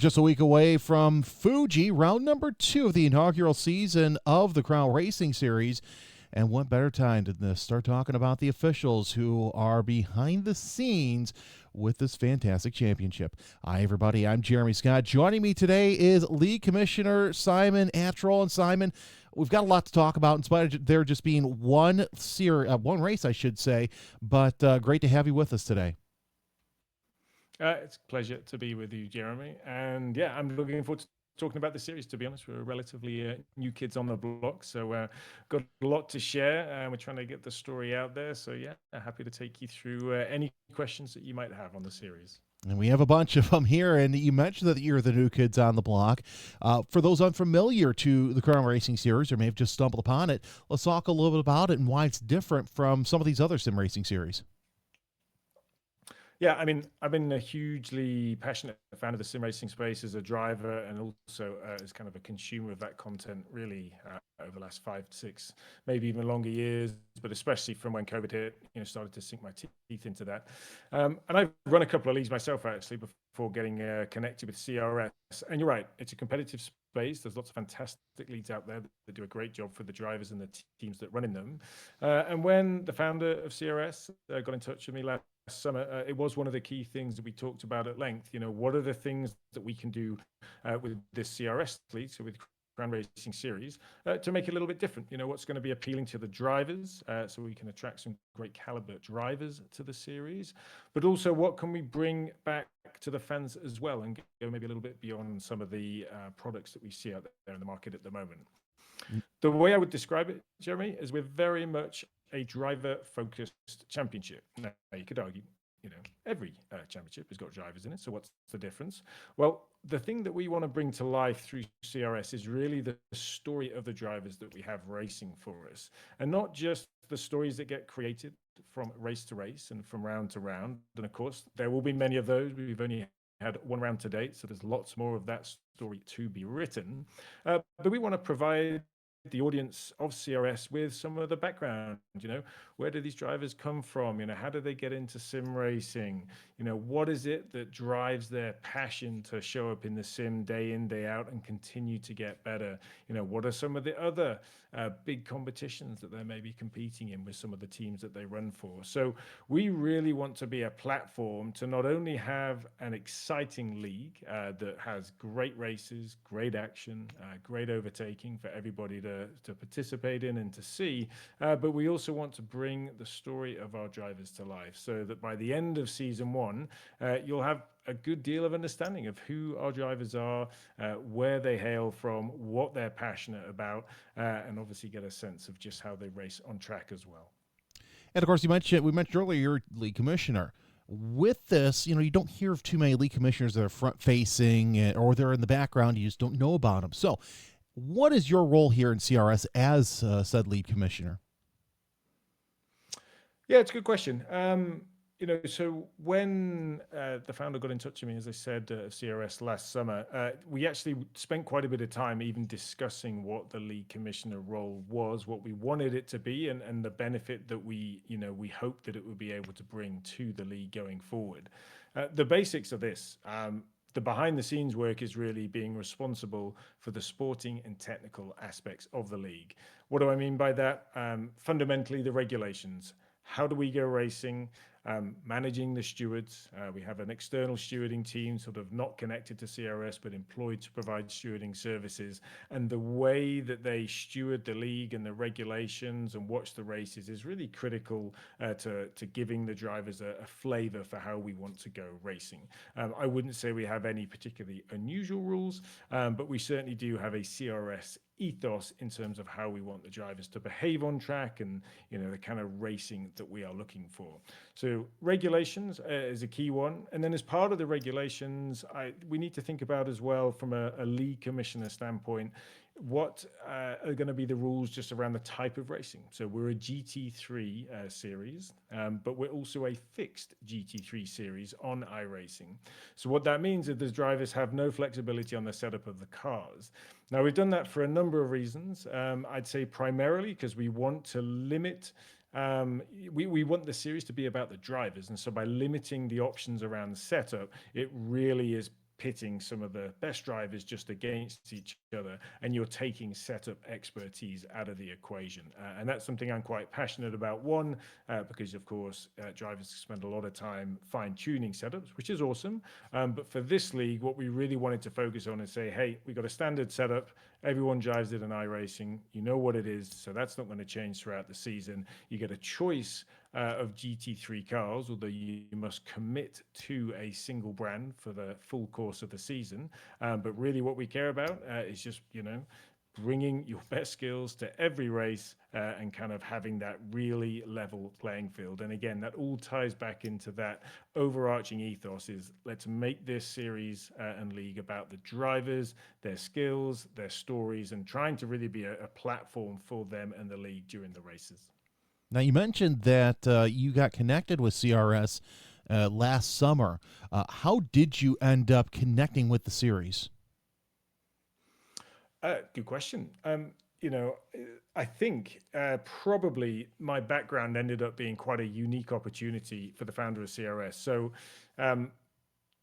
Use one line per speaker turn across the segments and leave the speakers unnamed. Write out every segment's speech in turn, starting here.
just a week away from Fuji, round number 2 of the inaugural season of the Crown Racing Series. And what better time to start talking about the officials who are behind the scenes with this fantastic championship. Hi, everybody. I'm Jeremy Scott. Joining me today is League Commissioner Simon Attrill. And Simon, we've got a lot to talk about in spite of there just being one race, I should say. But great to have you with us today.
It's a pleasure to be with you, Jeremy. And yeah, I'm looking forward to talking about the series. To be honest, we're relatively new kids on the block, so got a lot to share. And we're trying to get the story out there. So yeah, happy to take you through any questions that you might have on the series.
And we have a bunch of them here. And you mentioned that you're the new kids on the block. For those unfamiliar to the Crown Racing Series or may have just stumbled upon it, let's talk a little bit about it and why it's different from some of these other sim racing series.
Yeah, I mean, I've been a hugely passionate fan of the sim racing space as a driver and also as kind of a consumer of that content, really over the last 5, 6, maybe even longer years, but especially from when COVID hit, started to sink my teeth into that. And I've run a couple of leagues myself, actually, before getting connected with CRS. And you're right, it's a competitive space. There's lots of fantastic leagues out there that do a great job for the drivers and the teams that run in them. And when the founder of CRS got in touch with me last summer, it was one of the key things that we talked about at length. What are the things that we can do with this CRS league, so with Crown Racing Series, to make it a little bit different? What's going to be appealing to the drivers, so we can attract some great caliber drivers to the series, but also what can we bring back to the fans as well and go maybe a little bit beyond some of the products that we see out there in the market at the moment. The way I would describe it, Jeremy, is we're very much a driver-focused championship. Now, you could argue, every championship has got drivers in it. So what's the difference? Well, the thing that we want to bring to life through CRS is really the story of the drivers that we have racing for us, and not just the stories that get created from race to race and from round to round. And of course, there will be many of those. We've only had one round to date, so there's lots more of that story to be written. But we want to provide the audience of CRS with some of the background. Where do these drivers come from? How do they get into sim racing? What is it that drives their passion to show up in the sim day in, day out and continue to get better? What are some of the other big competitions that they may be competing in with some of the teams that they run for? So we really want to be a platform to not only have an exciting league that has great races, great action, great overtaking for everybody to participate in and to see, but we also want to bring the story of our drivers to life, so that by the end of season 1, you'll have a good deal of understanding of who our drivers are, where they hail from, what they're passionate about, and obviously get a sense of just how they race on track as well.
And of course, we mentioned earlier you're league commissioner. With this, you don't hear of too many league commissioners that are front facing or they're in the background. You just don't know about them. So what is your role here in CRS as said lead commissioner?
Yeah, it's a good question. So when the founder got in touch with me, as I said, CRS last summer, we actually spent quite a bit of time even discussing what the league commissioner role was, what we wanted it to be, and the benefit that we hoped that it would be able to bring to the league going forward. The basics of this. The behind the scenes work is really being responsible for the sporting and technical aspects of the league. What do I mean by that? Fundamentally, the regulations. How do we go racing? Managing the stewards. We have an external stewarding team, sort of not connected to CRS, but employed to provide stewarding services. And the way that they steward the league and the regulations and watch the races is really critical to giving the drivers a flavor for how we want to go racing. I wouldn't say we have any particularly unusual rules, but we certainly do have a CRS ethos in terms of how we want the drivers to behave on track and the kind of racing that we are looking for. So regulations is a key one, and then as part of the regulations, we need to think about as well from a league commissioner standpoint, what are going to be the rules just around the type of racing. So we're a GT3 series, but we're also a fixed GT3 series on iRacing. So what that means is the drivers have no flexibility on the setup of the cars. Now, we've done that for a number of reasons. I'd say primarily because we want to limit we want the series to be about the drivers, and so by limiting the options around the setup, it really is pitting some of the best drivers just against each other, and you're taking setup expertise out of the equation. And that's something I'm quite passionate about. One, because of course, drivers spend a lot of time fine tuning setups, which is awesome. But for this league, what we really wanted to focus on is say, hey, we got a standard setup. Everyone drives it in iRacing. You know what it is, so that's not going to change throughout the season. You get a choice of GT3 cars, although you must commit to a single brand for the full course of the season. But really, what we care about is just, bringing your best skills to every race and kind of having that really level playing field. And again, that all ties back into that overarching ethos is let's make this series and league about the drivers, their skills, their stories, and trying to really be a platform for them and the league during the races.
Now, you mentioned that you got connected with CRS last summer. How did you end up connecting with the series?
Good question. You know, I think probably my background ended up being quite a unique opportunity for the founder of CRS. So, um,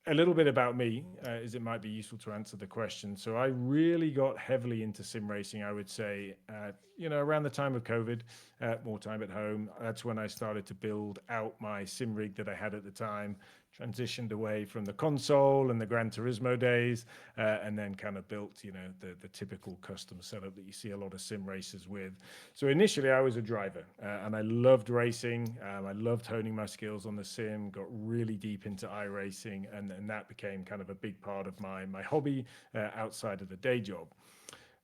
a little bit about me, as it might be useful to answer the question. So I really got heavily into sim racing, I would say, around the time of COVID, more time at home. That's when I started to build out my sim rig that I had at the time, transitioned away from the console and the Gran Turismo days, and then kind of built, the typical custom setup that you see a lot of sim racers with. So initially I was a driver and I loved racing. I loved honing my skills on the sim, got really deep into iRacing, and that became kind of a big part of my hobby outside of the day job.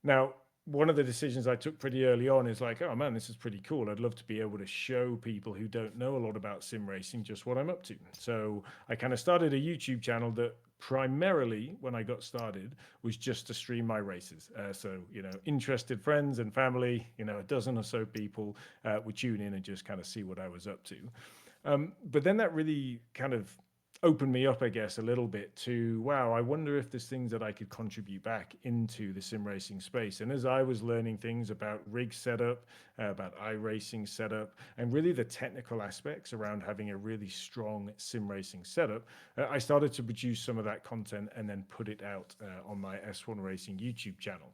Now, one of the decisions I took pretty early on is like, oh man, this is pretty cool. I'd love to be able to show people who don't know a lot about sim racing just what I'm up to. So I kind of started a YouTube channel that primarily, when I got started, was just to stream my races. So, interested friends and family, a dozen or so people would tune in and just kind of see what I was up to. But then that really kind of opened me up, I guess, a little bit to, wow, I wonder if there's things that I could contribute back into the sim racing space. And as I was learning things about rig setup, about iRacing setup, and really the technical aspects around having a really strong sim racing setup, I started to produce some of that content and then put it out on my S1 Racing YouTube channel.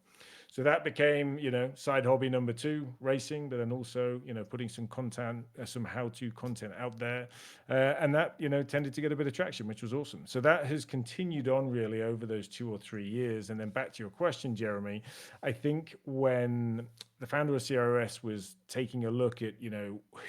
So that became, side hobby number two, racing, but then also, putting some content, some how-to content out there. And that, tended to get a bit of traction, which was awesome. So that has continued on really over those 2 or 3 years. And then back to your question, Jeremy, I think when the founder of CRS was taking a look at,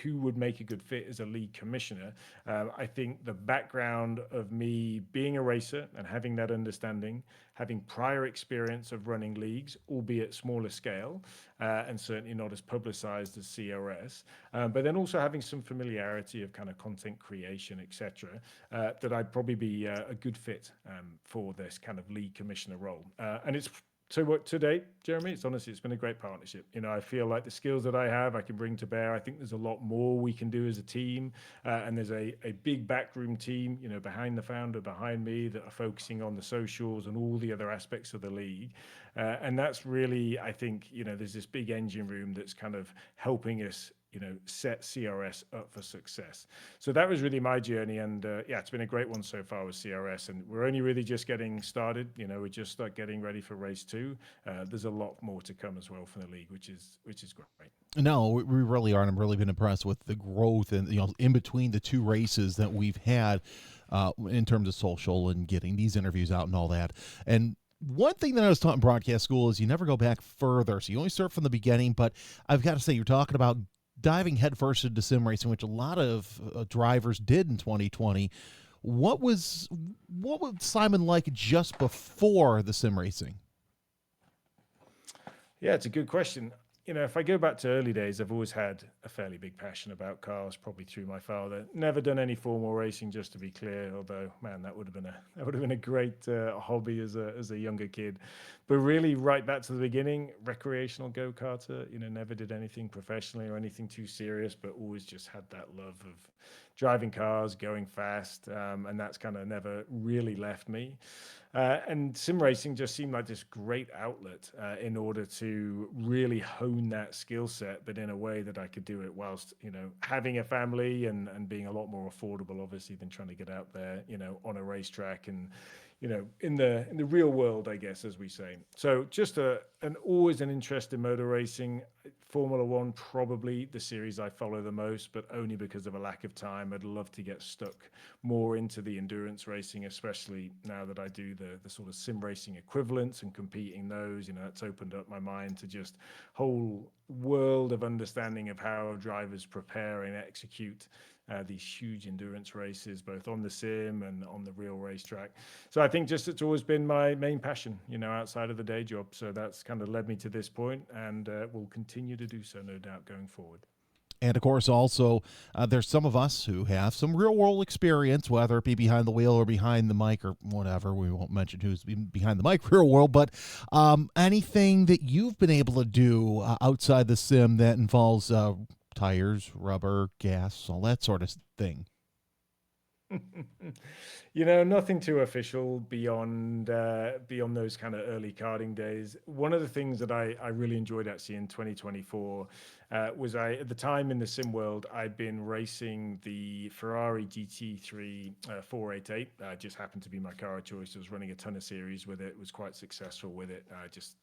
who would make a good fit as a league commissioner, I think the background of me being a racer and having that understanding, having prior experience of running leagues, albeit smaller scale, and certainly not as publicized as CRS, but then also having some familiarity of kind of content creation, etc., that I'd probably be a good fit for this kind of league commissioner role. And it's so what to date, Jeremy, it's been a great partnership. I feel like the skills that I have, I can bring to bear. I think there's a lot more we can do as a team, and there's a big backroom team, behind the founder, behind me, that are focusing on the socials and all the other aspects of the league. And that's really, I think, there's this big engine room that's kind of helping us, set CRS up for success. So that was really my journey, and yeah, it's been a great one so far with CRS, and we're only really just getting started. We're just getting ready for race two. There's a lot more to come as well from the league, which is great.
No, we really are, and I've really been impressed with the growth and in between the two races that we've had in terms of social and getting these interviews out and all that. And one thing that I was taught in broadcast school is you never go back further, so you only start from the beginning. But I've got to say, you're talking about diving headfirst into sim racing, which a lot of drivers did in 2020. What was Simon like just before the sim racing?
Yeah, it's a good question. If I go back to early days, I've always had a fairly big passion about cars, probably through my father. Never done any formal racing, just to be clear. Although, man, that would have been a great hobby as a younger kid. But really, right back to the beginning, recreational go karter. Never did anything professionally or anything too serious, but always just had that love of driving cars, going fast, and that's kind of never really left me. And sim racing just seemed like this great outlet in order to really hone that skill set, but in a way that I could do it whilst, having a family and being a lot more affordable, obviously, than trying to get out there, on a racetrack and, in the real world, I guess, as we say. So just an always an interest in motor racing. Formula One, probably the series I follow the most, but only because of a lack of time. I'd love to get stuck more into the endurance racing, especially now that I do the sort of sim racing equivalents and competing those. That's opened up my mind to just whole world of understanding of how drivers prepare and execute these huge endurance races, both on the sim and on the real racetrack. So I think just it's always been my main passion, outside of the day job. So that's kind of led me to this point, and will continue to do so, no doubt, going forward.
And of course, also, there's some of us who have some real world experience, whether it be behind the wheel or behind the mic or whatever. We won't mention who's behind the mic real world, but anything that you've been able to do outside the sim that involves tires, rubber, gas, all that sort of thing.
Nothing too official beyond those kind of early karting days. One of the things that I really enjoyed actually in 2024 was I at the time in the sim world I'd been racing the Ferrari GT3 488. Just happened to be my car of choice. I was running a ton of series with it. Was quite successful with it. Just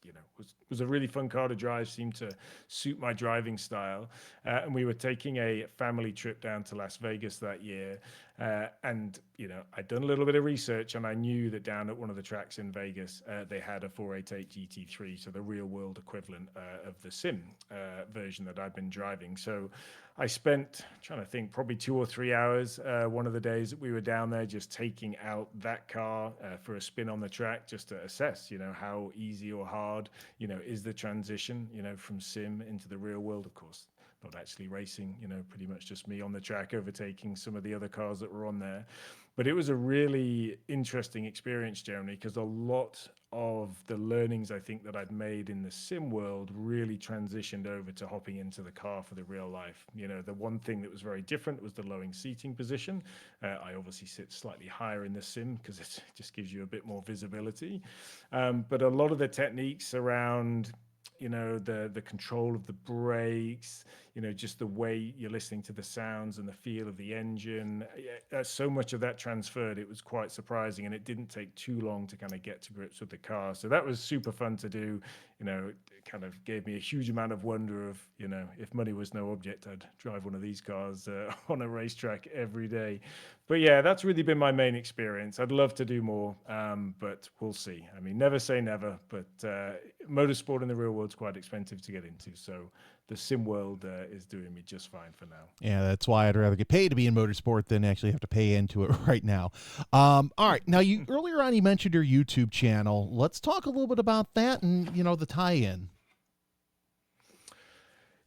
was a really fun car to drive. Seemed to suit my driving style. And we were taking a family trip down to Las Vegas that year. And I'd done a little bit of research, and I knew that down at one of the tracks in Vegas, they had a 488 GT3, so the real world equivalent of the sim version that I'd been driving. So I spent, trying to think, probably 2 or 3 hours one of the days that we were down there, just taking out that car for a spin on the track, just to assess, how easy or hard, is the transition, from sim into the real world. Of course, not actually racing, pretty much just me on the track overtaking some of the other cars that were on there. But it was a really interesting experience, Jeremy, because a lot of the learnings I think that I'd made in the sim world really transitioned over to hopping into the car for the real life. The one thing that was very different was the lowing seating position. I obviously sit slightly higher in the sim because it just gives you a bit more visibility. But a lot of the techniques around the control of the brakes, just the way you're listening to the sounds and the feel of the engine. So much of that transferred. It was quite surprising, and it didn't take too long to kind of get to grips with the car. So that was super fun to do. It kind of gave me a huge amount of wonder of, if money was no object, I'd drive one of these cars on a racetrack every day. But yeah, that's really been my main experience. I'd love to do more, but we'll see. I mean, never say never, but motorsport in the real world's quite expensive to get into. So the sim world is doing me just fine for now.
Yeah, that's why I'd rather get paid to be in motorsport than actually have to pay into it right now. All right, now you earlier on you mentioned your YouTube channel. Let's talk a little bit about that and the tie-in.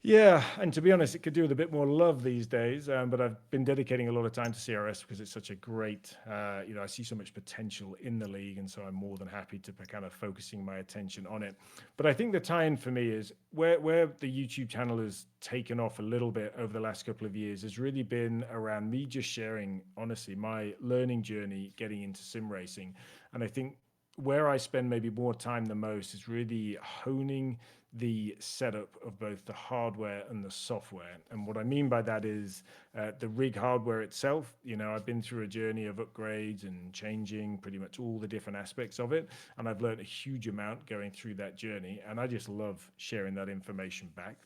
Yeah, and to be honest, it could do with a bit more love these days. But I've been dedicating a lot of time to CRS because it's such a great, I see so much potential in the league, and so I'm more than happy to be kind of focusing my attention on it. But I think the tie-in for me is where the YouTube channel has taken off a little bit over the last couple of years has really been around me just sharing, honestly, my learning journey getting into sim racing. And I think where I spend maybe more time than most is really honing the setup of both the hardware and the software. And what I mean by that is the rig hardware itself. I've been through a journey of upgrades and changing pretty much all the different aspects of it. And I've learned a huge amount going through that journey. And I just love sharing that information back.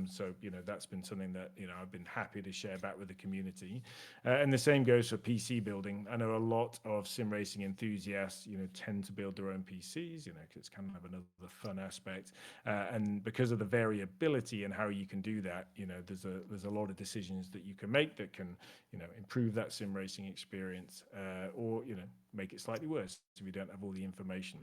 So, that's been something that, I've been happy to share back with the community. And the same goes for PC building. I know a lot of sim racing enthusiasts, tend to build their own PCs, because it's kind of another fun aspect. And because of the variability and how you can do that, there's a lot of decisions that you can make that can, improve that sim racing experience, or make it slightly worse if you don't have all the information.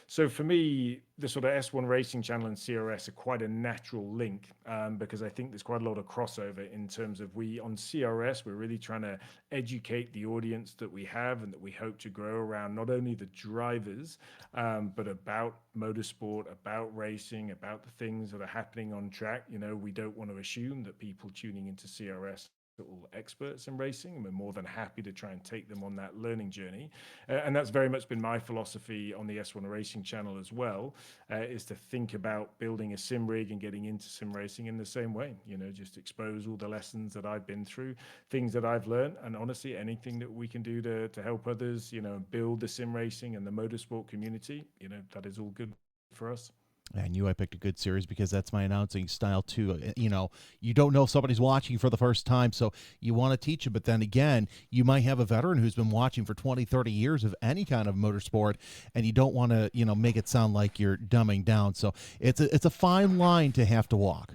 So for me, the sort of S1 Racing Channel and CRS are quite a natural link, because I think there's quite a lot of crossover in terms of on CRS, we're really trying to educate the audience that we have and that we hope to grow around not only the drivers, but about motorsport, about racing, about the things that are happening on track. We don't want to assume that people tuning into CRS all experts in racing, and we're more than happy to try and take them on that learning journey. And that's very much been my philosophy on the S1 Racing channel as well, is to think about building a sim rig and getting into sim racing in the same way. Just expose all the lessons that I've been through, things that I've learned, and honestly, anything that we can do to help others, build the sim racing and the motorsport community, that is all good for us.
I knew I picked a good series because that's my announcing style too. You don't know if somebody's watching for the first time, so you want to teach them. But then again, you might have a veteran who's been watching for 20, 30 years of any kind of motorsport, and you don't want to, make it sound like you're dumbing down. So it's a fine line to have to walk.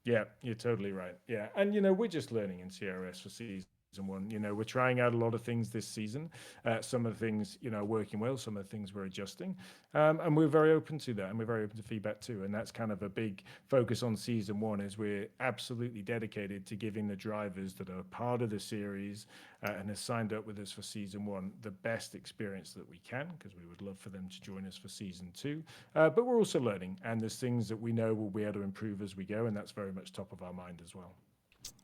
Yeah, you're totally right. Yeah. And, we're just learning in CRS for season one. We're trying out a lot of things this season. Some of the things, are working well. Some of the things we're adjusting. And we're very open to that. And we're very open to feedback too. And that's kind of a big focus on season one is we're absolutely dedicated to giving the drivers that are part of the series and have signed up with us for season one the best experience that we can, because we would love for them to join us for season two. But we're also learning, and there's things that we know we'll be able to improve as we go, and that's very much top of our mind as well.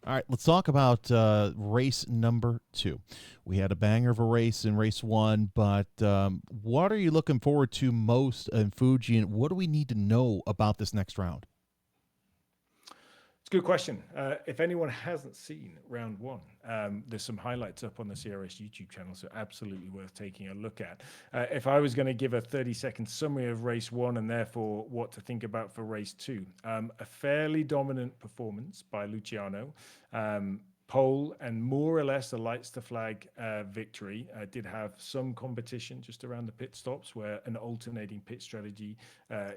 All right, let's talk about race number 2. We had a banger of a race in race 1, but what are you looking forward to most in Fuji, and what do we need to know about this next round?
It's a good question. If anyone hasn't seen round one, there's some highlights up on the CRS YouTube channel, so absolutely worth taking a look at. If I was going to give a 30-second summary of race one and therefore what to think about for race two, a fairly dominant performance by Luciano. Pole and more or less a lights to flag victory. Did have some competition just around the pit stops where an alternating pit strategy,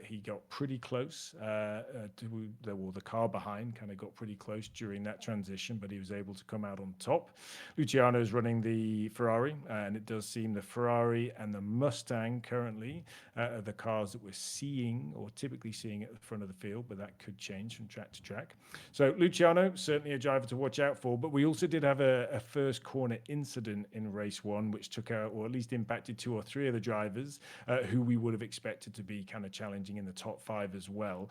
he got pretty close to the car behind kind of got pretty close during that transition, but he was able to come out on top. Luciano's running the Ferrari, and it does seem the Ferrari and the Mustang currently are the cars that we're seeing or typically seeing at the front of the field, but that could change from track to track. So Luciano, certainly a driver to watch out for. But we also did have a first corner incident in race one, which took out or at least impacted 2 or 3 of the drivers who we would have expected to be kind of challenging in the top 5 as well.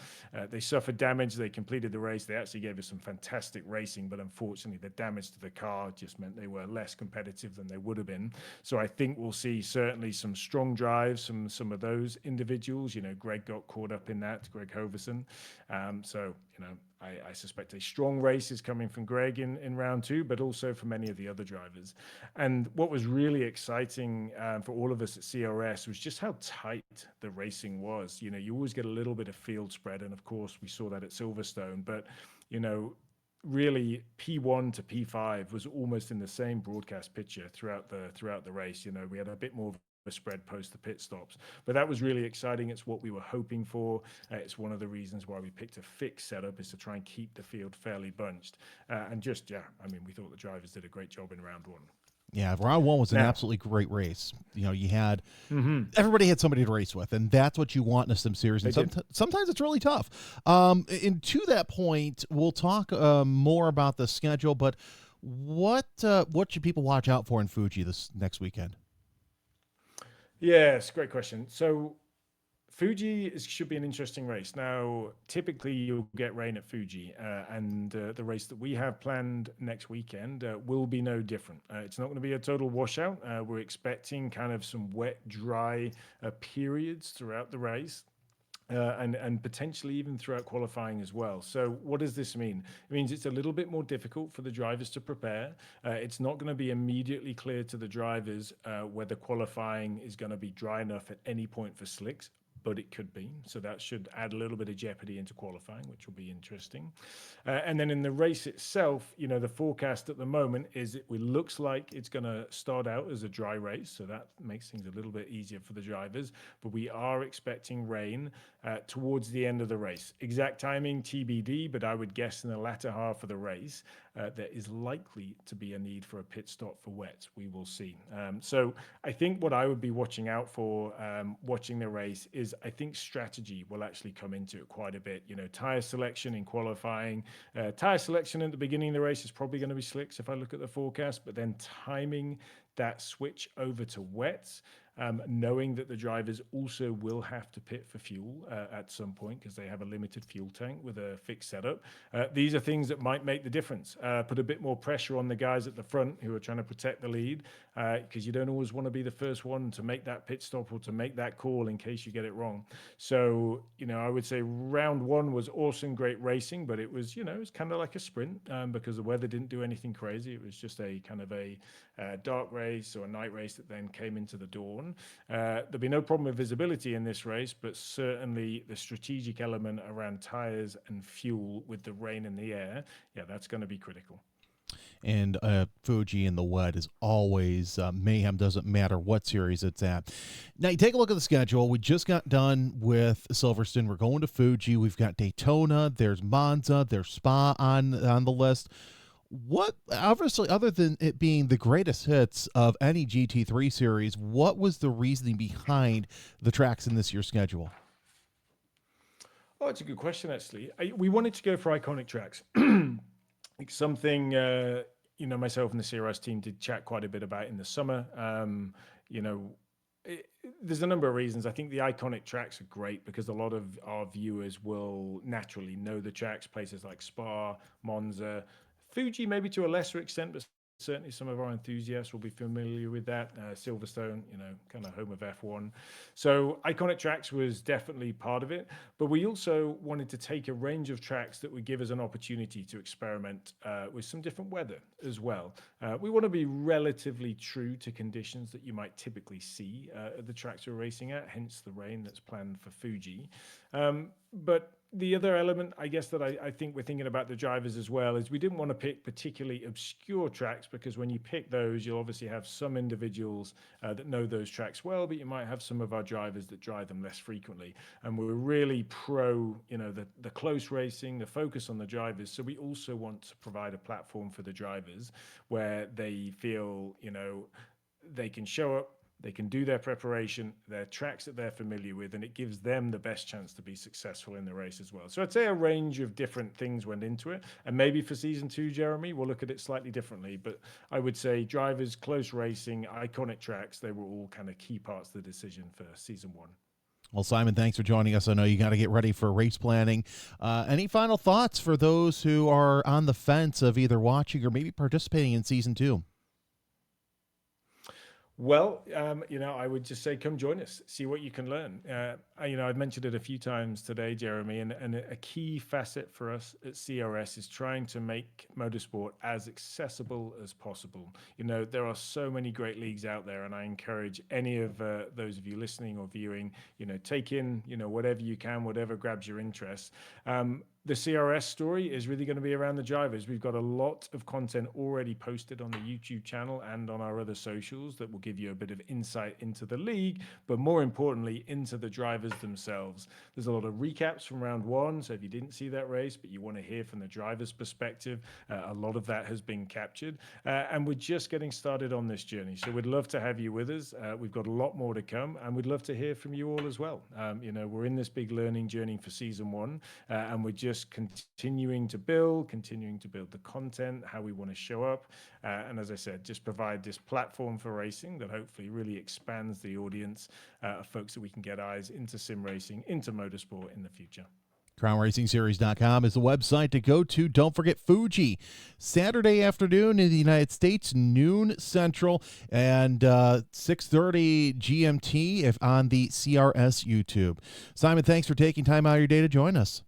They suffered damage. They completed the race. They actually gave us some fantastic racing, but unfortunately the damage to the car just meant they were less competitive than they would have been. So I think we'll see certainly some strong drives from some of those individuals. Greg got caught up in that, Greg Hoverson. I suspect a strong race is coming from Greg in round 2, but also for many of the other drivers. And what was really exciting for all of us at CRS was just how tight the racing was. You always get a little bit of field spread, and of course we saw that at Silverstone, but really P1 to P5 was almost in the same broadcast picture throughout the race. We had a bit more of a spread post the pit stops, but that was really exciting. It's what we were hoping for. It's one of the reasons why we picked a fixed setup, is to try and keep the field fairly bunched. We thought the drivers did a great job in round one.
Yeah, round 1 was an absolutely great race. You had everybody had somebody to race with, and that's what you want in a sim series. And sometimes it's really tough. And to that point, we'll talk more about the schedule. But what should people watch out for in Fuji this next weekend?
Yes, great question. So Fuji should be an interesting race. Now, typically you'll get rain at Fuji, and the race that we have planned next weekend will be no different. It's not going to be a total washout. We're expecting kind of some wet, dry periods throughout the race. And potentially even throughout qualifying as well. So what does this mean? It means it's a little bit more difficult for the drivers to prepare. It's not going to be immediately clear to the drivers whether qualifying is going to be dry enough at any point for slicks, but it could be. So that should add a little bit of jeopardy into qualifying, which will be interesting. And then in the race itself, the forecast at the moment is it looks like it's going to start out as a dry race. So that makes things a little bit easier for the drivers. But we are expecting rain towards the end of the race. Exact timing, TBD, but I would guess in the latter half of the race, there is likely to be a need for a pit stop for wets. We will see. So I think what I would be watching out for watching the race is I think strategy will actually come into it quite a bit. Tire selection in qualifying. Tire selection at the beginning of the race is probably going to be slicks if I look at the forecast, but then timing that switch over to wets knowing that the drivers also will have to pit for fuel at some point because they have a limited fuel tank with a fixed setup. These are things that might make the difference. Put a bit more pressure on the guys at the front who are trying to protect the lead, because you don't always want to be the first one to make that pit stop or to make that call in case you get it wrong. So, I would say round one was awesome, great racing, but it was, it was kind of like a sprint, because the weather didn't do anything crazy. It was just a kind of a dark race or a night race that then came into the dawn. There'll be no problem with visibility in this race, but certainly the strategic element around tires and fuel with the rain in the air, that's going to be critical.
And Fuji in the wet is always mayhem, doesn't matter what series it's at. Now, you take a look at the schedule. We just got done with Silverstone. We're going to Fuji. We've got Daytona. There's Monza. There's Spa on the list. What, obviously, other than it being the greatest hits of any GT3 series, what was the reasoning behind the tracks in this year's schedule?
Oh, it's a good question, actually. We wanted to go for iconic tracks. It's something, myself and the CRS team did chat quite a bit about in the summer. There's a number of reasons. I think the iconic tracks are great because a lot of our viewers will naturally know the tracks, places like Spa, Monza, Fuji, maybe to a lesser extent, but certainly some of our enthusiasts will be familiar with that. Silverstone, kind of home of F1. So iconic tracks was definitely part of it. But we also wanted to take a range of tracks that would give us an opportunity to experiment with some different weather as well. We want to be relatively true to conditions that you might typically see at the tracks we're racing at, hence the rain that's planned for Fuji. But the other element, I guess, that I think we're thinking about the drivers as well is we didn't want to pick particularly obscure tracks because when you pick those, you'll obviously have some individuals that know those tracks well, but you might have some of our drivers that drive them less frequently. And we're really pro, the close racing, the focus on the drivers. So we also want to provide a platform for the drivers where they feel, they can show up, they can do their preparation, their tracks that they're familiar with, and it gives them the best chance to be successful in the race as well. So I'd say a range of different things went into it. And maybe for season 2, Jeremy, we'll look at it slightly differently. But I would say drivers, close racing, iconic tracks, they were all kind of key parts of the decision for season 1.
Well, Simon, thanks for joining us. I know you got to get ready for race planning. Any final thoughts for those who are on the fence of either watching or maybe participating in season 2?
Well, I would just say come join us, see what you can learn. I've mentioned it a few times today, Jeremy, and a key facet for us at CRS is trying to make motorsport as accessible as possible. There are so many great leagues out there, and I encourage any of those of you listening or viewing, take in, whatever you can, whatever grabs your interest. The CRS story is really going to be around the drivers. We've got a lot of content already posted on the YouTube channel and on our other socials that will give you a bit of insight into the league, but more importantly, into the drivers themselves. There's a lot of recaps from round 1, so if you didn't see that race, but you want to hear from the driver's perspective, a lot of that has been captured. And we're just getting started on this journey, so we'd love to have you with us. We've got a lot more to come, and we'd love to hear from you all as well. We're in this big learning journey for season 1, and we're just continuing to build the content, how we want to show up. And as I said, just provide this platform for racing that hopefully really expands the audience of folks that we can get eyes into sim racing, into motorsport in the future.
CrownRacingSeries.com is the website to go to. Don't forget Fuji, Saturday afternoon in the United States, noon Central, and 6:30 GMT if on the CRS YouTube. Simon, thanks for taking time out of your day to join us.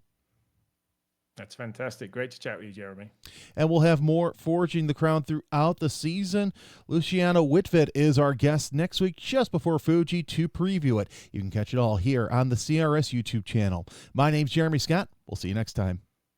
That's fantastic. Great to chat with you, Jeremy.
And we'll have more Forging the Crown throughout the season. Luciano Whitfit is our guest next week, just before Fuji, to preview it. You can catch it all here on the CRS YouTube channel. My name's Jeremy Scott. We'll see you next time.